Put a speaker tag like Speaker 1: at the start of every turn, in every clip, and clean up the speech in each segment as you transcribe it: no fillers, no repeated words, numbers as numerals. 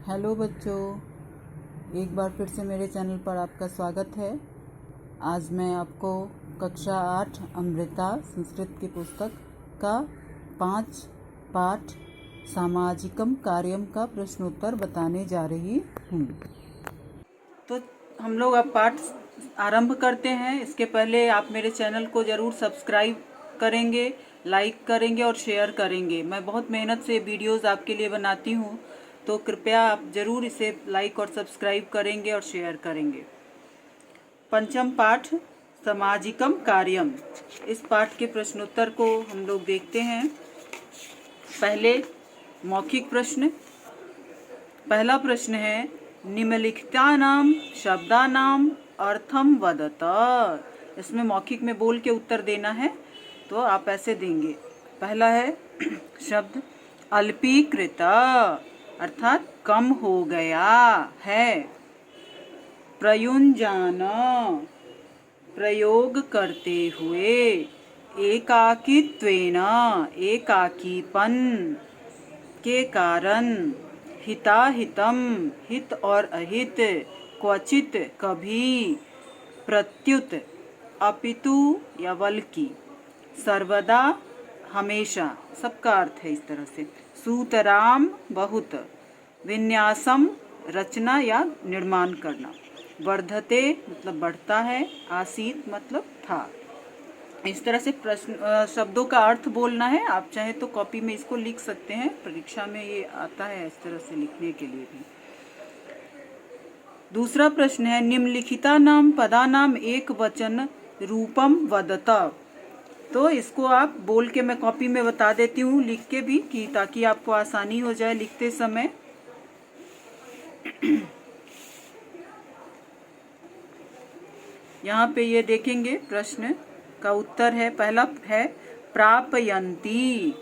Speaker 1: Hello बच्चों, एक बार फिर से मेरे चैनल पर आपका स्वागत है। आज मैं आपको कक्षा 8 अमृता संस्कृत की पुस्तक का 5 पाठ सामाजिकम कार्यम का प्रश्नोत्तर बताने जा रही हूँ। तो हम लोग अब पाठ आरंभ करते हैं। इसके पहले आप मेरे चैनल को ज़रूर सब्सक्राइब करेंगे, लाइक करेंगे और शेयर करेंगे। मैं बहुत मेहनत से वीडियोस आपके लिए बनाती हूँ, तो कृपया आप ज़रूर इसे लाइक और सब्सक्राइब करेंगे और शेयर करेंगे। पंचम पाठ सामाजिकम कार्यम। इस पाठ के प्रश्नोत्तर को हम लोग देखते हैं। पहले मौखिक प्रश्न। पहला प्रश्न है, निम्नलिखितानां शब्दानां अर्थम वदत। इसमें मौखिक में बोल के उत्तर देना है, तो आप ऐसे देंगे। पहला है शब्द अल्पीकृत, अर्थात कम हो गया है। प्रयुञ्जान, प्रयोग करते हुए। एकाकित्वेन, एकाकीपन के कारण। हिताहितम, हित और अहित। क्वचित, कभी। प्रत्युत, अपितु या बल्कि। सर्वदा, हमेशा। सबका अर्थ है इस तरह से। सूतराम, बहुत। विन्यासम, रचना या निर्माण करना। वर्धते मतलब बढ़ता है। आसीत मतलब था। इस तरह से प्रश्न शब्दों का अर्थ बोलना है। आप चाहे तो कॉपी में इसको लिख सकते हैं, परीक्षा में ये आता है इस तरह से लिखने के लिए भी। दूसरा प्रश्न है, निम्नलिखितानां पदानां एक वचन रूपम वदत। तो इसको आप बोल के मैं कॉपी में बता देती हूँ, लिख के भी, कि ताकि आपको आसानी हो जाए लिखते समय। यहाँ पे ये देखेंगे प्रश्न का उत्तर है। पहला है प्रापयन्ति।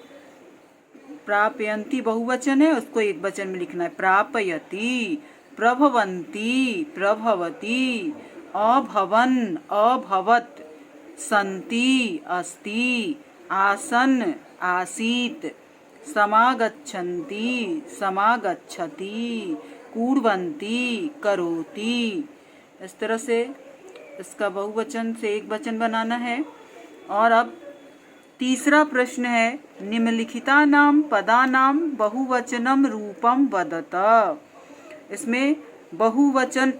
Speaker 1: प्रापयन्ति बहुवचन है, उसको एक वचन में लिखना है। प्रापयति। प्रभवन्ति, प्रभवति। अभवन, अभवत्। सन्ति, अस्ति। आसन्, आसीत्। समागच्छन्ति, समागच्छति। कुर्वन्ति, करोति। इस तरह से इसका बहुवचन से एक वचन बनाना है। और अब तीसरा प्रश्न है, निम्नलिखितानां पदानां बहुवचनम रूपम वदत। इसमें बहुवचन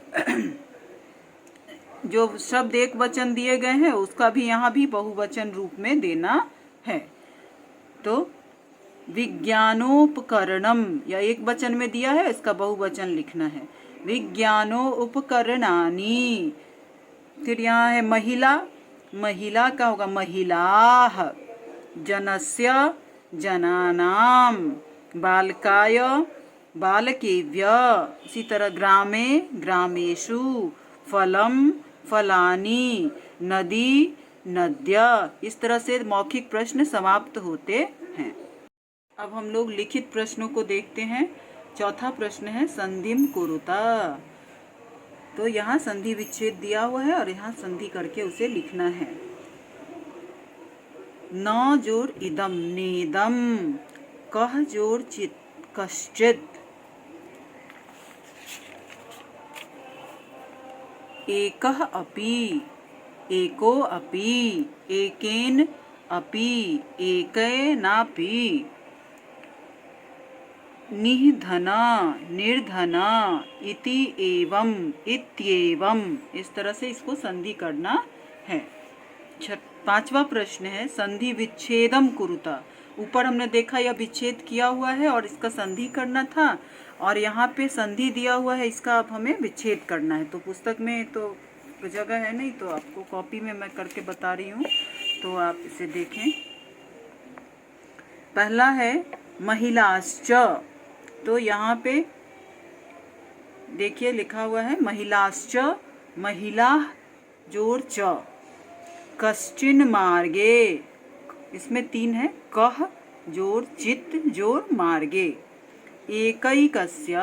Speaker 1: जो शब्द एक वचन दिए गए हैं उसका भी यहाँ भी बहुवचन रूप में देना है। तो विज्ञानोपकरणम, या एक वचन में दिया है, इसका बहुवचन लिखना है। विज्ञानोपकरणानि। फिर यहाँ है महिला। महिला का होगा महिलाः। जनस्य, जनानां। बालकाय, बालकेभ्य। इसी तरह ग्रामे, ग्रामेषु। फलम, फलानि। नदी, नद्य। इस तरह से मौखिक प्रश्न समाप्त होते हैं। अब हम लोग लिखित प्रश्नों को देखते हैं। चौथा प्रश्न है, संधिम कुरुता। तो यहाँ संधि विच्छेद दिया हुआ है और यहाँ संधि करके उसे लिखना है। न जोड़ इदम, नेदम। कह जोड़ चित, कश्चित्। एकः अपि, एको अपि। एकेन अपि, एकेनापि। निधन, निर्धन। इति एवं, इत्येवं। इस तरह से इसको संधि करना है। पांचवा प्रश्न है, संधि विच्छेदम कुरुता। ऊपर हमने देखा यह विच्छेद किया हुआ है और इसका संधि करना था, और यहाँ पे संधि दिया हुआ है, इसका अब हमें विच्छेद करना है। तो पुस्तक में तो जगह है नहीं, तो आपको कॉपी में मैं करके बता रही हूँ, तो आप इसे देखें। पहला है महिलाश्च। तो यहाँ पे देखिए लिखा हुआ है महिलाश्च, महिला जोड़ च। कश्चिन मार्गे, इसमें 3 है। कह जोड़ चित जोड़ मार्गे। एकैकस्य,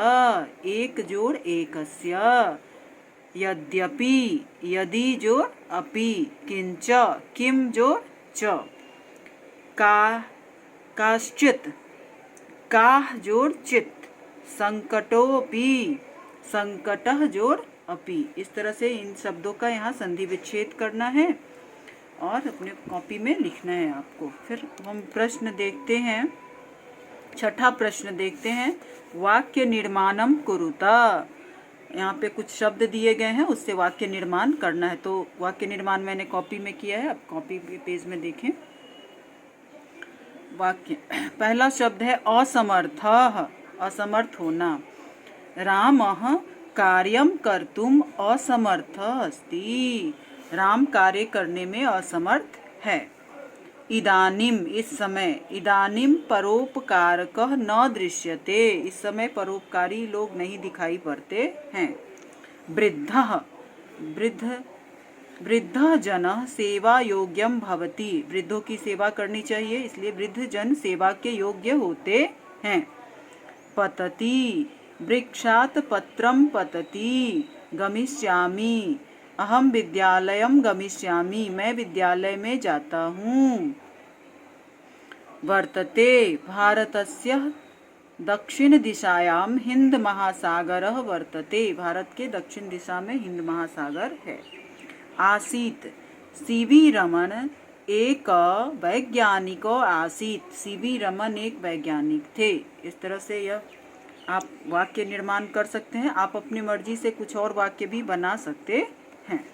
Speaker 1: एक जोड़ एकस्य। यद्यपि, यदि जोड़ अपि। किंच, किम जोड़ च। काश्चित्, काह जोड़ चित। संकटोपि, संकटः जोड़ अपि। इस तरह से इन शब्दों का यहाँ संधि विच्छेद करना है और अपने कॉपी में लिखना है आपको। फिर हम प्रश्न देखते हैं, छठा प्रश्न देखते हैं। वाक्य निर्माणम कुरुता। यहाँ पे कुछ शब्द दिए गए हैं, उससे वाक्य निर्माण करना है। तो वाक्य निर्माण मैंने कॉपी में किया है, अब कॉपी के पेज में देखें। वाक्य पहला शब्द है असमर्थः, असमर्थ होना। रामः कार्यं कर्तुम असमर्थः अस्ति। राम कार्य करने में असमर्थ है। इदानीम, इस समय। इदानीम परोपकारकः न दृश्यते, इस समय परोपकारी लोग नहीं दिखाई पड़ते हैं। वृद्धः, वृद्धः जनः सेवा योग्यम भवति, वृद्धों की सेवा करनी चाहिए, इसलिए वृद्ध जन सेवा के योग्य होते हैं। पतति, वृक्षात् पत्रम पतति। गमिष्यामि, अहम विद्यालयम गमिष्यामि, मैं विद्यालय में जाता हूँ। वर्तते, भारतस्य दक्षिण दिशायां हिंद महासागरः वर्तते, भारत के दक्षिण दिशा में हिंद महासागर है। आसीत, सीवी रमन एक वैज्ञानिक आसीत, सीवी रमन एक वैज्ञानिक थे। इस तरह से यह आप वाक्य निर्माण कर सकते हैं। आप अपनी मर्जी से कुछ और वाक्य भी बना सकते हैं।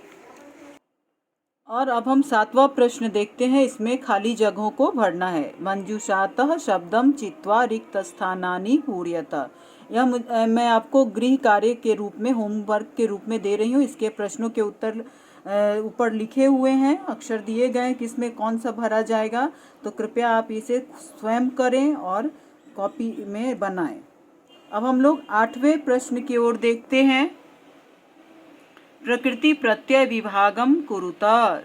Speaker 1: और अब हम सातवां प्रश्न देखते हैं, इसमें खाली जगहों को भरना है। मंजूषातः शब्दम चित्वा रिक्त स्थानानि पूर्यत। यह मैं आपको गृह कार्य के रूप में, होमवर्क के रूप में दे रही हूँ। इसके प्रश्नों के उत्तर ऊपर लिखे हुए हैं, अक्षर दिए गए हैं किसमें कौन सा भरा जाएगा। तो कृपया आप इसे स्वयं करें और कॉपी में बनाएं। अब हम लोग आठवें प्रश्न की ओर देखते हैं। प्रकृति प्रत्यय विभागम कुरुता।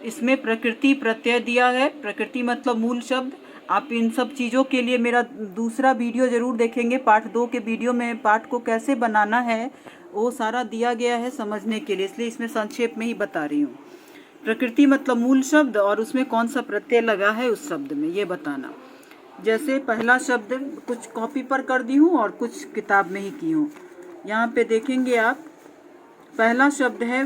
Speaker 1: इसमें प्रकृति प्रत्यय दिया है। प्रकृति मतलब मूल शब्द। आप इन सब चीज़ों के लिए मेरा दूसरा वीडियो ज़रूर देखेंगे। पार्ट 2 के वीडियो में पाठ को कैसे बनाना है वो सारा दिया गया है समझने के लिए, इसलिए इसमें संक्षेप में ही बता रही हूँ। प्रकृति मतलब मूल शब्द और उसमें कौन सा प्रत्यय लगा है उस शब्द में, ये बताना। जैसे पहला शब्द कुछ कॉपी पर कर दी हूँ और कुछ किताब में ही की हूँ। यहाँ पे देखेंगे आप, पहला शब्द है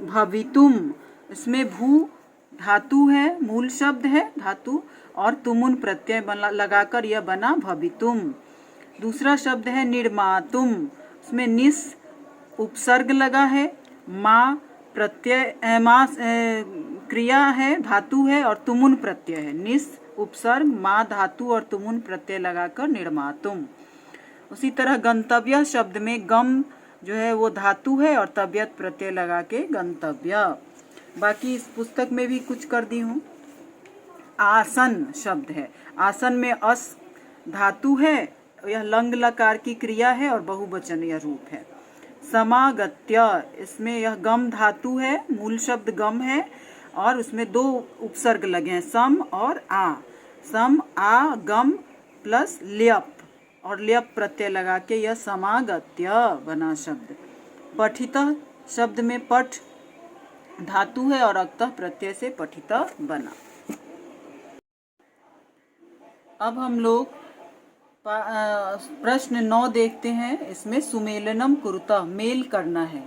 Speaker 1: भवितुम। इसमें भू धातु है, मूल शब्द है धातु, और तुमुन प्रत्यय लगाकर यह बना भवितुम। दूसरा शब्द है निर्मातुम। इसमें निस उपसर्ग लगा है, माँ प्रत्यय, माँ क्रिया है, धातु है, और तुमुन प्रत्यय है। निस उपसर्ग, माँ धातु और तुमुन प्रत्यय लगाकर निर्मातुम। उसी तरह गंतव्य शब्द में गम जो है वो धातु है और तबियत प्रत्यय लगा के गंतव्य। बाकी इस पुस्तक में भी कुछ कर दी हूँ। आसन शब्द है, आसन में अस धातु है, यह लंग लकार की क्रिया है और बहुवचनीय रूप है। समागत्य, इसमें यह गम धातु है, मूल शब्द गम है और उसमें दो उपसर्ग लगे हैं, सम और आ। सम आ गम प्लस ल्यप और ल्यप प्रत्यय लगा के यह समागत्य बना शब्द। पठितः शब्द में पठ धातु है और अक्तः प्रत्यय से पठितः बना। अब हम लोग प्रश्न 9 देखते हैं। इसमें सुमेलनम कुरुता, मेल करना है,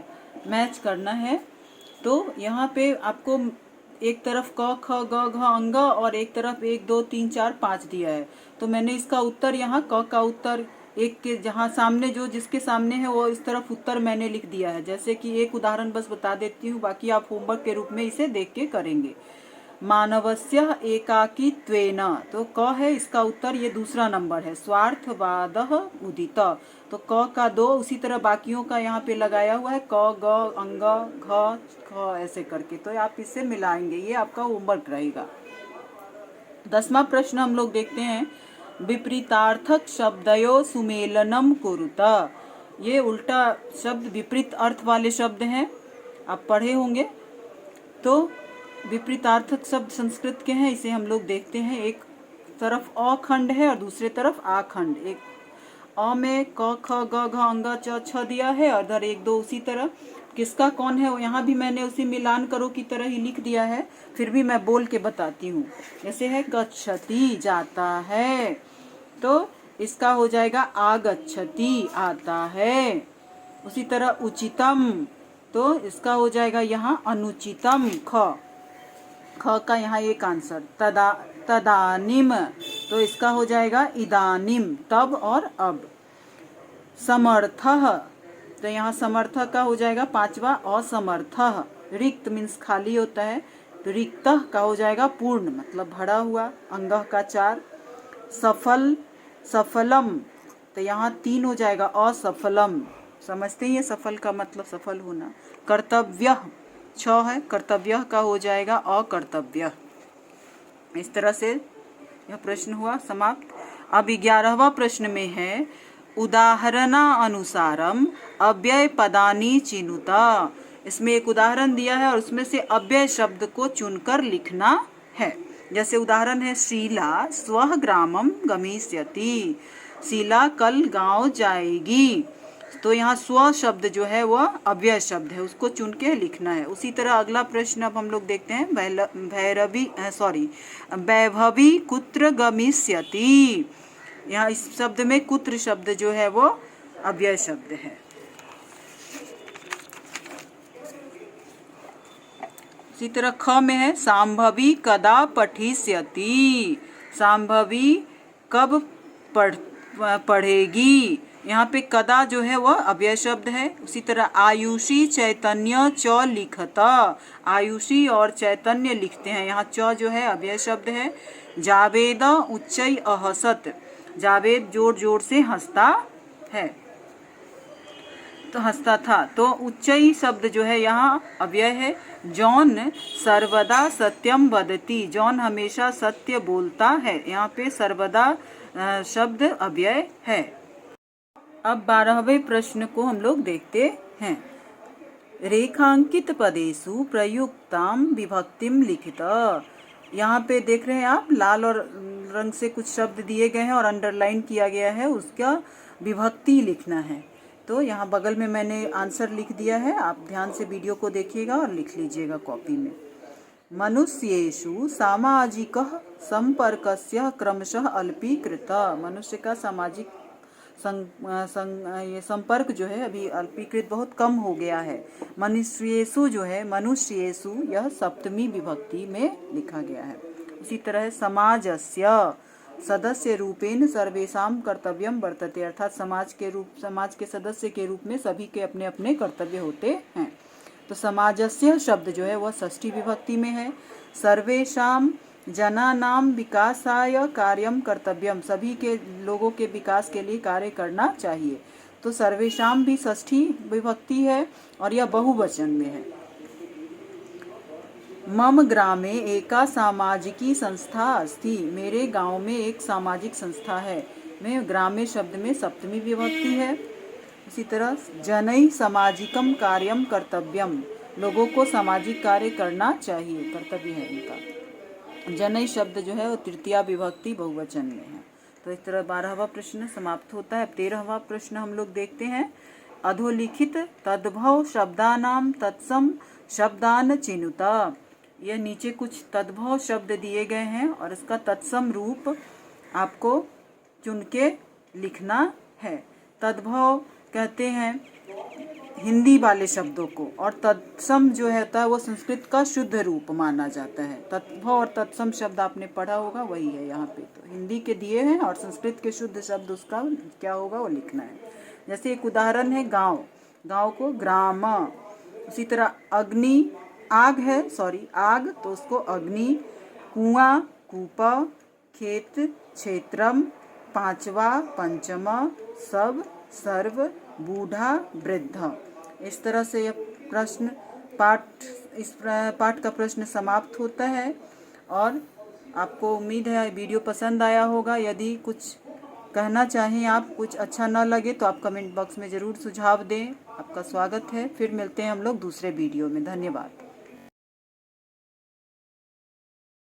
Speaker 1: मैच करना है। तो यहाँ पे आपको एक तरफ क ख ग घ अंग और एक तरफ 1 2 3 4 5 दिया है। तो मैंने इसका उत्तर यहाँ क का उत्तर एक के जहाँ सामने जो जिसके सामने है वो इस तरफ उत्तर मैंने लिख दिया है। जैसे कि एक उदाहरण बस बता देती हूँ, बाकी आप होमवर्क के रूप में इसे देख के करेंगे। मानवस्य एकाकीत्वेन, तो क है इसका उत्तर, ये दूसरा नंबर है। स्वार्थवादः उदित, तो क का 2, उसी तरह बाकियों का यहाँ पे लगाया हुआ है, क ग अंग घ ख ऐसे करके, तो आप इससे मिलाएंगे, ये आपका होमवर्क रहेगा। 10वां प्रश्न हम लोग देखते हैं। विपरीतार्थक शब्दयो सुमेलनम कुरुता। ये उल्टा शब्द, विपरीत अर्थ वाले शब्द हैं, आप पढ़े होंगे। तो विपरीतार्थक शब्द संस्कृत के हैं, इसे हम लोग देखते हैं। एक तरफ अ खंड है और दूसरे तरफ आ खंड। एक अ में क ख ग घ अंग च छ दिया है और इधर 1 2 उसी तरह। किसका कौन है यहाँ भी मैंने उसी मिलान करो की तरह ही लिख दिया है, फिर भी मैं बोल के बताती हूँ। जैसे है गच्छति, जाता है। तो इसका हो जाएगा आगच्छति, आता है। उसी तरह उचितम, तो इसका हो जाएगा यहाँ अनुचितम, ख का यहाँ एक आंसर। तदानीम, तो इसका हो जाएगा इदानीम, तब और अब। समर्थः, तो यहाँ समर्थः का हो जाएगा पांचवा असमर्थः। रिक्त मीन्स खाली होता है, तो रिक्तः का हो जाएगा पूर्ण मतलब भरा हुआ, अंगः का 4। सफल, सफलम, तो यहाँ 3 हो जाएगा असफलम, समझते हैं सफल का मतलब सफल होना। कर्तव्य 6 है, कर्तव्य का हो जाएगा अकर्तव्य। इस तरह से यह प्रश्न हुआ समाप्त। अब 11वां प्रश्न में है उदाहरणानुसारम अव्यय पदानि चिनुत। इसमें एक उदाहरण दिया है और उसमें से अव्यय शब्द को चुनकर लिखना है। जैसे उदाहरण है शीला स्वः ग्रामम गमिष्यति, शीला कल गांव जाएगी। तो यहाँ स्व शब्द जो है वह अव्यय शब्द है, उसको चुन के लिखना है। उसी तरह अगला प्रश्न अब हम लोग देखते हैं वैभवी कुत्र गमिष्यति। यहाँ इस शब्द में कुत्र शब्द जो है वो अव्यय शब्द है। इसी तरह ख में है सांभवी कदा पठिष्यति, सांभवी कब पढ़ेगी। यहाँ पे कदा जो है वह अव्यय शब्द है। उसी तरह आयुषी चैतन्य च लिखत, आयुषी और चैतन्य लिखते हैं, यहाँ च जो है अव्यय शब्द है। जावेद उच्चई अहसत, जावेद जोर जोर से हंसता है, तो हंसता था, तो उच्चई शब्द जो है यहाँ अव्यय है। जॉन सर्वदा सत्यम वदति, जॉन हमेशा सत्य बोलता है, यहाँ पे सर्वदा शब्द अव्यय है। अब 12वें प्रश्न को हम लोग देखते हैं। रेखांकित पदेषु प्रयुक्ताम विभक्तिम लिखित। यहाँ पे देख रहे हैं आप लाल और रंग से कुछ शब्द दिए गए हैं और अंडरलाइन किया गया है, उसका विभक्ति लिखना है। तो यहाँ बगल में मैंने आंसर लिख दिया है, आप ध्यान से वीडियो को देखिएगा और लिख लीजिएगा कॉपी में। मनुष्येषु सामाजिकः संपर्कस्य क्रमशः अल्पीकृत, मनुष्य का सामाजिक ये संपर्क जो है अभी अल्पीकृत बहुत कम हो गया है। मनुष्येषु जो है मनुष्येषु यह सप्तमी विभक्ति में लिखा गया है। इसी तरह समाजस्य सदस्य रूपेण सर्वेषां कर्तव्यम वर्तते, अर्थात समाज के सदस्य के रूप में सभी के अपने अपने कर्तव्य होते हैं। तो समाजस्य शब्द जो है वह षष्ठी विभक्ति में है। सर्वेषां जनानां विकासाय कार्यम कर्तव्यम, सभी के लोगों के विकास के लिए कार्य करना चाहिए। तो सर्वेषां भी षष्ठी विभक्ति है और यह बहुवचन में है। मम ग्रामे एका सामाजिकी संस्था अस्ति, मेरे गांव में एक सामाजिक संस्था है। में ग्रामे शब्द में सप्तमी विभक्ति है। इसी तरह जनई सामाजिकम कार्यम कर्तव्यम, लोगों को सामाजिक कार्य करना चाहिए, कर्तव्य है इनका। जनई शब्द जो है वो तृतीया विभक्ति बहुवचन में है। तो इस तरह 12वां प्रश्न समाप्त होता है। 13वां प्रश्न हम लोग देखते हैं। अधोलिखित तद्भव शब्दानाम तत्सम शब्दान चिनुता, यह नीचे कुछ तद्भव शब्द दिए गए हैं और इसका तत्सम रूप आपको चुन के लिखना है। तद्भव कहते हैं हिंदी वाले शब्दों को, और तत्सम जो होता है वो संस्कृत का शुद्ध रूप माना जाता है। तद्भव और तत्सम शब्द आपने पढ़ा होगा, वही है यहाँ पे। तो हिंदी के दिए हैं और संस्कृत के शुद्ध शब्द उसका क्या होगा वो लिखना है। जैसे एक उदाहरण है गांव, गांव को ग्राम। उसी तरह अग्नि, आग है, आग, तो उसको अग्नि। कुआं, कूपा। खेत, क्षेत्रम। पांचवा, पंचमा। सब, सर्व। बूढ़ा, वृद्ध। इस तरह से यह प्रश्न इस पाठ का प्रश्न समाप्त होता है। और आपको उम्मीद है वीडियो पसंद आया होगा। यदि कुछ कहना चाहें आप, कुछ अच्छा ना लगे तो आप कमेंट बॉक्स में ज़रूर सुझाव दें। आपका स्वागत है। फिर मिलते हैं हम लोग दूसरे वीडियो में। धन्यवाद।